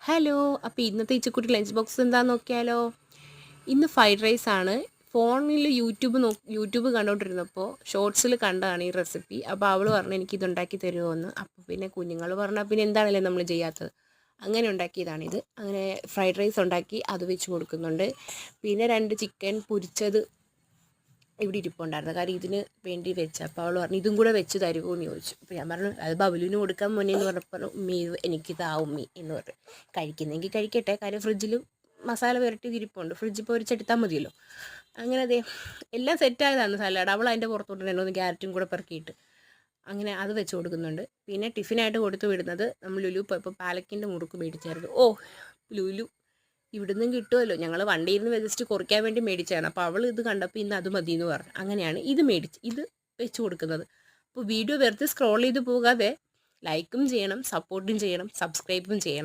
Hello. അപ്പോൾ ഇന്നത്തെ ഇച്ചിക്കുട്ടി lunch box എന്താണെന്ന് നോക്കിയാലോ. ഇന്ന് ഫ്രൈഡ് റൈസ് ആണ്. ഫോണിൽ യൂട്യൂബ് കണ്ടുകൊണ്ടിരുന്നപ്പോൾ ഷോർട്സിൽ കണ്ടതാണ് ഈ റെസിപ്പി. അപ്പോൾ അവൾ പറഞ്ഞു എനിക്കിത് ഉണ്ടാക്കി തരുമോ എന്ന്. അപ്പോൾ പിന്നെ കുഞ്ഞുങ്ങൾ പറഞ്ഞാൽ പിന്നെ എന്താണല്ലേ നമ്മൾ ചെയ്യാത്തത്. അങ്ങനെ ഉണ്ടാക്കിയതാണിത്. അങ്ങനെ ഫ്രൈഡ് റൈസ് ഉണ്ടാക്കി അത് വെച്ച് കൊടുക്കുന്നുണ്ട്. പിന്നെ 2 ചിക്കൻ പൊരിച്ചത് ഇവിടെ ഇരിപ്പുണ്ടായിരുന്നു. കാര്യം ഇതിന് വേണ്ടി വെച്ച. അപ്പോൾ അവൾ പറഞ്ഞു ഇതും കൂടെ വെച്ച് തരുമോ എന്ന് ചോദിച്ചു. അപ്പോൾ ഞാൻ പറഞ്ഞു അത് ബബുലിന് കൊടുക്കാൻ മുന്നേ എന്ന് പറഞ്ഞപ്പോൾ ഉമ്മി എനിക്കിതാ ഉമ്മി എന്ന് പറഞ്ഞു. കഴിക്കുന്നെങ്കിൽ കഴിക്കട്ടെ, കാര്യം ഫ്രിഡ്ജിൽ മസാല പുരട്ടി ഇരിപ്പുണ്ട്, ഫ്രിഡ്ജിൽ പൊരിച്ചെടുത്താൽ മതിയല്ലോ. അങ്ങനെ അതെ എല്ലാം സെറ്റായതാണ് സലാഡ്. അവൾ അതിൻ്റെ പുറത്തോട്ട് 2 ക്യാരറ്റും കൂടെ പെറുക്കിയിട്ട് അങ്ങനെ അത് വെച്ച് കൊടുക്കുന്നുണ്ട്. പിന്നെ ടിഫിനായിട്ട് കൊടുത്തു വിടുന്നത് നമ്മൾ ലുലു ഇപ്പോൾ പാലക്കിൻ്റെ മുറുക്ക് മേടിച്ചായിരുന്നു. ലുലു ഇവിടുന്നും കിട്ടുമല്ലോ, ഞങ്ങൾ വണ്ടിയിൽ നിന്ന് ജസ്റ്റ് കുറയ്ക്കാൻ വേണ്ടി മേടിച്ചതാണ്. അപ്പോൾ അവൾ ഇത് കണ്ടപ്പോൾ ഇന്ന് അത് മതി എന്ന് പറഞ്ഞു. അങ്ങനെയാണ് ഇത് വെച്ച് കൊടുക്കുന്നത്. അപ്പോൾ വീഡിയോ വെറുതെ സ്ക്രോൾ ചെയ്ത് പോകാതെ ലൈക്കും ചെയ്യണം, സപ്പോർട്ടും ചെയ്യണം, സബ്സ്ക്രൈബും ചെയ്യണം.